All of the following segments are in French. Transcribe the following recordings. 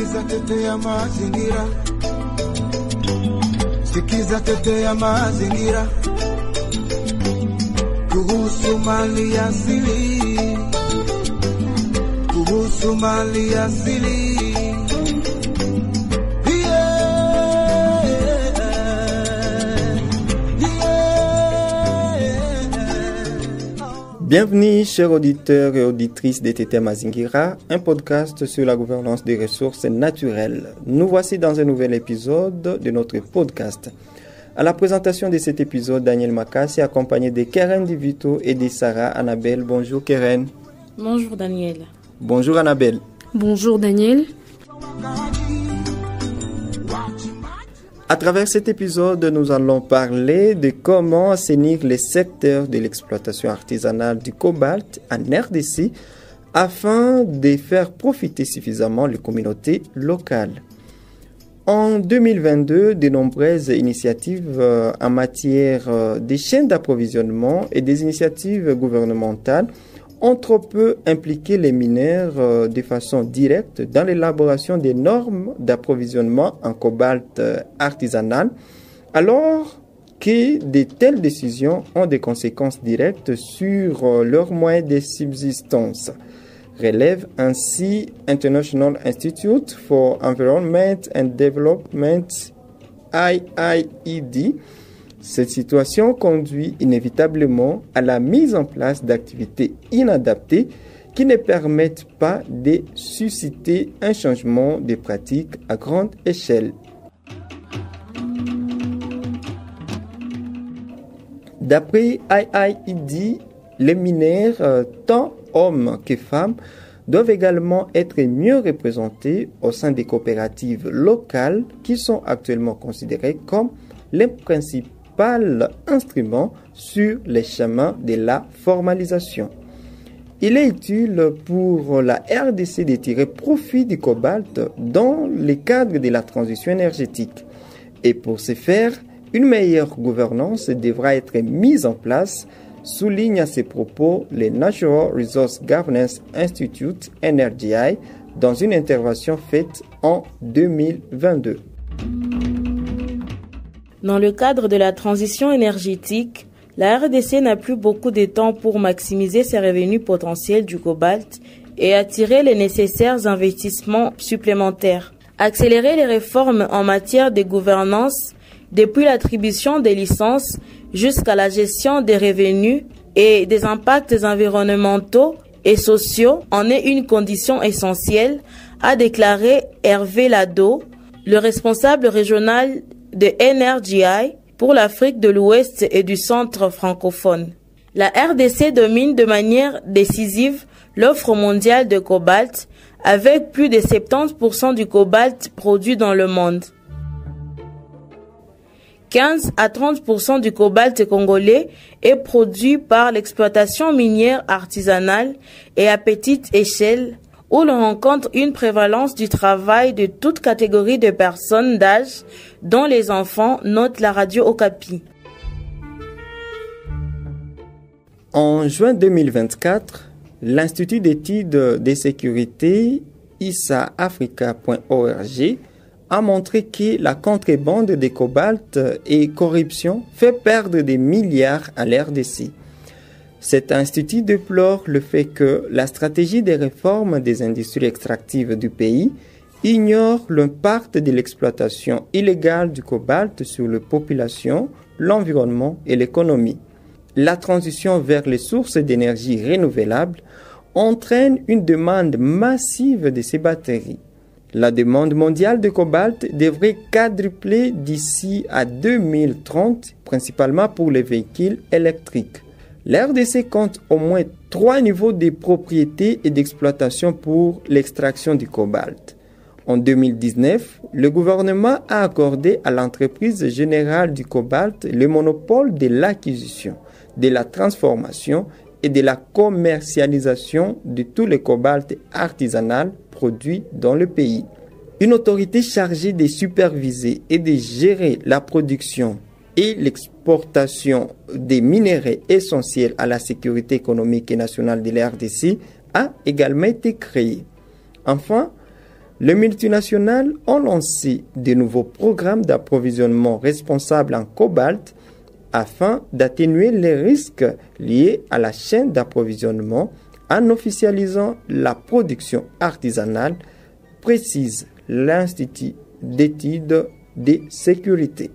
Sikiza tetea mazingira, sikiza tetea mazingira, kuhusu mali asili, kuhusu mali asili. Bienvenue, chers auditeurs et auditrices de TT Mazingira, un podcast sur la gouvernance des ressources naturelles. Nous voici dans un nouvel épisode de notre podcast. À la présentation de cet épisode, Daniel Makassi, accompagné de Keren Divito et de Sarah Annabelle. Bonjour Keren. Bonjour Daniel. Bonjour Annabelle. Bonjour Daniel. À travers cet épisode, nous allons parler de comment assainir les secteurs de l'exploitation artisanale du cobalt en RDC afin de faire profiter suffisamment les communautés locales. En 2022, de nombreuses initiatives en matière des chaînes d'approvisionnement et des initiatives gouvernementales ont trop peu impliqué les mineurs de façon directe dans l'élaboration des normes d'approvisionnement en cobalt artisanal, alors que de telles décisions ont des conséquences directes sur leurs moyens de subsistance. Relève ainsi International Institute for Environment and Development, IIED. Cette situation conduit inévitablement à la mise en place d'activités inadaptées qui ne permettent pas de susciter un changement de pratiques à grande échelle. D'après IIED, les mineurs, tant hommes que femmes, doivent également être mieux représentés au sein des coopératives locales qui sont actuellement considérées comme les principaux instrument sur les chemins de la formalisation. Il est utile pour la RDC de tirer profit du cobalt dans le cadre de la transition énergétique. Et pour ce faire, une meilleure gouvernance devra être mise en place, souligne à ses propos le Natural Resource Governance Institute, NRGI, dans une intervention faite en 2022. Dans le cadre de la transition énergétique, la RDC n'a plus beaucoup de temps pour maximiser ses revenus potentiels du cobalt et attirer les nécessaires investissements supplémentaires. Accélérer les réformes en matière de gouvernance, depuis l'attribution des licences jusqu'à la gestion des revenus et des impacts environnementaux et sociaux en est une condition essentielle, a déclaré Hervé Lado, le responsable régional de NRGI pour l'Afrique de l'Ouest et du Centre francophone. La RDC domine de manière décisive l'offre mondiale de cobalt avec plus de 70% du cobalt produit dans le monde. 15 à 30% du cobalt congolais est produit par l'exploitation minière artisanale et à petite échelle, où l'on rencontre une prévalence du travail de toute catégorie de personnes d'âge, dont les enfants, note la radio Okapi. En juin 2024, l'Institut d'études de sécurité isaafrica.org a montré que la contrebande de cobalt et corruption fait perdre des milliards à l'RDC. Cet institut déplore le fait que la stratégie de réforme des industries extractives du pays ignore l'impact de l'exploitation illégale du cobalt sur la population, l'environnement et l'économie. La transition vers les sources d'énergie renouvelables entraîne une demande massive de ces batteries. La demande mondiale de cobalt devrait quadrupler d'ici à 2030, principalement pour les véhicules électriques. L'RDC compte au moins 3 niveaux de propriété et d'exploitation pour l'extraction du cobalt. En 2019, le gouvernement a accordé à l'entreprise générale du cobalt le monopole de l'acquisition, de la transformation et de la commercialisation de tout le cobalt artisanal produit dans le pays. Une autorité chargée de superviser et de gérer la production et l'exportation des minéraux essentiels à la sécurité économique et nationale de la RDC a également été créée. Enfin, Les multinationales ont lancé de nouveaux programmes d'approvisionnement responsables en cobalt afin d'atténuer les risques liés à la chaîne d'approvisionnement en officialisant la production artisanale, précise l'Institut d'études de sécurité.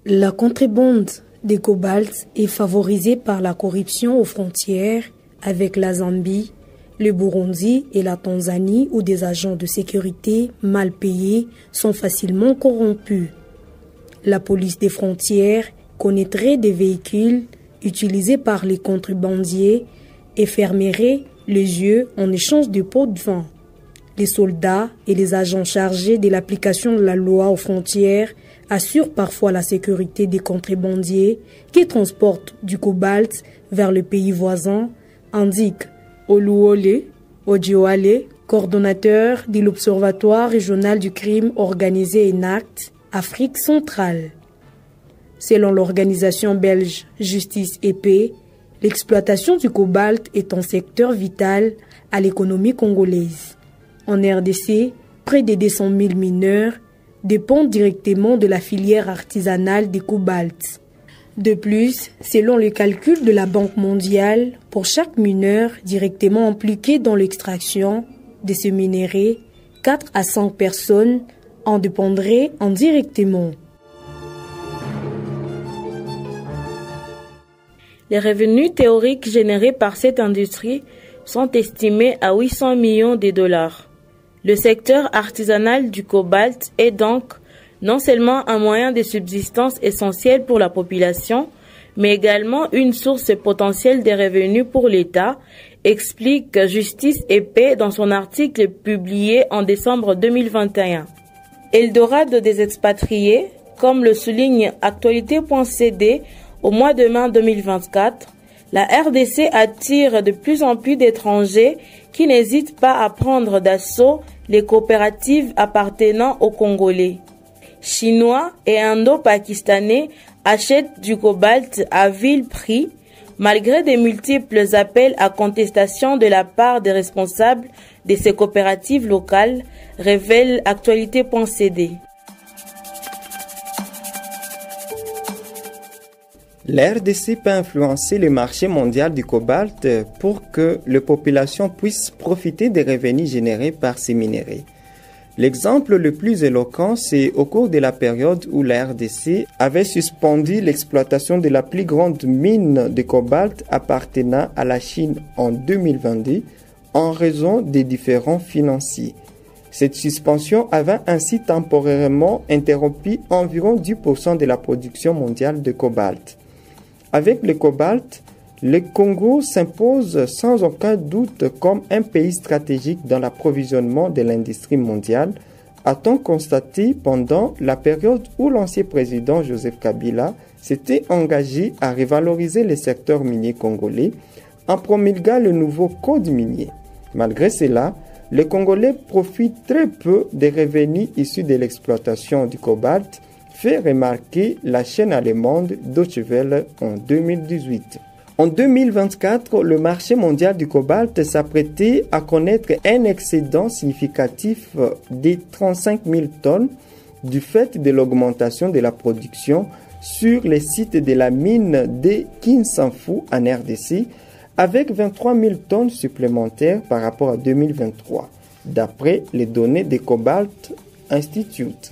La contrebande des cobalt est favorisée par la corruption aux frontières avec la Zambie, le Burundi et la Tanzanie où des agents de sécurité mal payés sont facilement corrompus. La police des frontières connaîtrait des véhicules utilisés par les contrebandiers et fermerait les yeux en échange de pots de vin. Les soldats et les agents chargés de l'application de la loi aux frontières assurent parfois la sécurité des contrebandiers qui transportent du cobalt vers le pays voisin, indique Oluwole Odioale, coordonnateur de l'Observatoire régional du crime organisé ENACT, Afrique centrale. Selon l'organisation belge Justice et Paix, l'exploitation du cobalt est un secteur vital à l'économie congolaise. En RDC, près de 200 000 mineurs dépendent directement de la filière artisanale du cobalt. De plus, selon les calculs de la Banque mondiale, pour chaque mineur directement impliqué dans l'extraction de ce minerai, 4 à 5 personnes en dépendraient indirectement. Les revenus théoriques générés par cette industrie sont estimés à 800 millions de dollars. Le secteur artisanal du cobalt est donc non seulement un moyen de subsistance essentiel pour la population, mais également une source potentielle de revenus pour l'État, explique Justice et Paix dans son article publié en décembre 2021. Eldorado des expatriés, comme le souligne Actualité.cd au mois de mai 2024, la RDC attire de plus en plus d'étrangers qui n'hésitent pas à prendre d'assaut les coopératives appartenant aux Congolais. Chinois et Indo-Pakistanais achètent du cobalt à vil prix, malgré de multiples appels à contestation de la part des responsables de ces coopératives locales, révèle Actualité.cd. La RDC peut influencer le marché mondial du cobalt pour que les populations puissent profiter des revenus générés par ces minéraux. L'exemple le plus éloquent, c'est au cours de la période où la RDC avait suspendu l'exploitation de la plus grande mine de cobalt appartenant à la Chine en 2022 en raison des différends financiers. Cette suspension avait ainsi temporairement interrompu environ 10% de la production mondiale de cobalt. Avec le cobalt, le Congo s'impose sans aucun doute comme un pays stratégique dans l'approvisionnement de l'industrie mondiale, a-t-on constaté pendant la période où l'ancien président Joseph Kabila s'était engagé à revaloriser le secteur minier congolais en promulguant le nouveau code minier. Malgré cela, les Congolais profitent très peu des revenus issus de l'exploitation du cobalt, fait remarquer la chaîne allemande Deutsche Welle en 2018. En 2024, le marché mondial du cobalt s'apprêtait à connaître un excédent significatif de 35 000 tonnes du fait de l'augmentation de la production sur les sites de la mine de Kinsanfu en RDC, avec 23 000 tonnes supplémentaires par rapport à 2023, d'après les données de Cobalt Institute.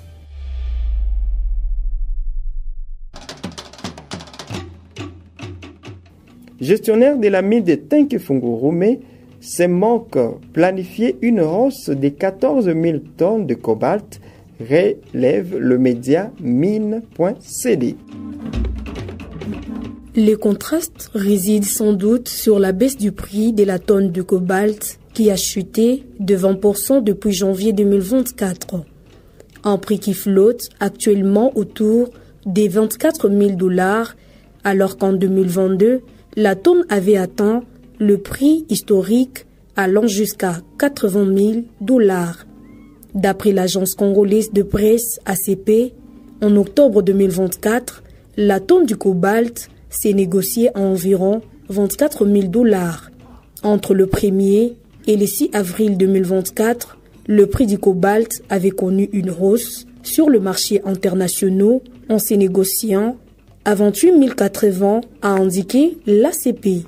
Gestionnaire de la mine de Tenke-Fungurume, CEMOC planifiait une hausse de 14 000 tonnes de cobalt, relève le média mine.cd. Le contraste réside sans doute sur la baisse du prix de la tonne de cobalt qui a chuté de 20% depuis janvier 2024. Un prix qui flotte actuellement autour des 24 000 $, alors qu'en 2022, la tonne avait atteint le prix historique allant jusqu'à 80 000 $. D'après l'agence congolaise de presse ACP, en octobre 2024, la tonne du cobalt s'est négociée à environ 24 000 $. Entre le 1er et le 6 avril 2024, le prix du cobalt avait connu une hausse sur le marché international en se négociant à 28 080, a indiqué l'ACP.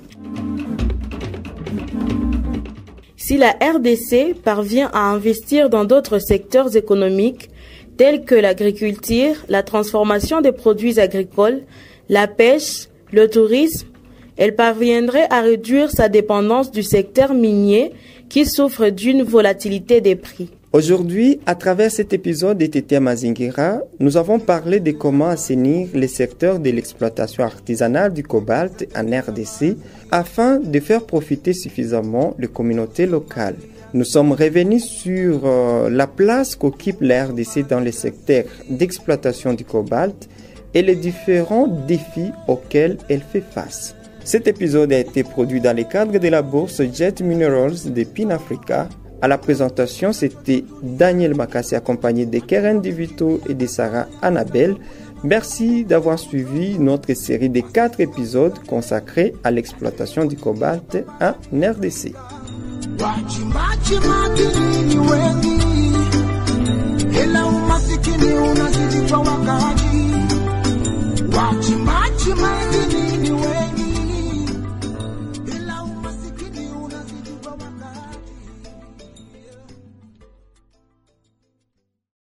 Si la RDC parvient à investir dans d'autres secteurs économiques tels que l'agriculture, la transformation des produits agricoles, la pêche, le tourisme, elle parviendrait à réduire sa dépendance du secteur minier qui souffre d'une volatilité des prix. Aujourd'hui, à travers cet épisode de TT Mazingira, nous avons parlé de comment assainir les secteurs de l'exploitation artisanale du cobalt en RDC afin de faire profiter suffisamment les communautés locales. Nous sommes revenus sur la place qu'occupe la RDC dans les secteurs d'exploitation du cobalt et les différents défis auxquels elle fait face. Cet épisode a été produit dans le cadre de la bourse Jet Minerals de PinAfrica. À la présentation, c'était Daniel Makassi accompagné de Keren Divito et de Sarah Annabelle. Merci d'avoir suivi notre série de 4 épisodes consacrés à l'exploitation du cobalt en RDC.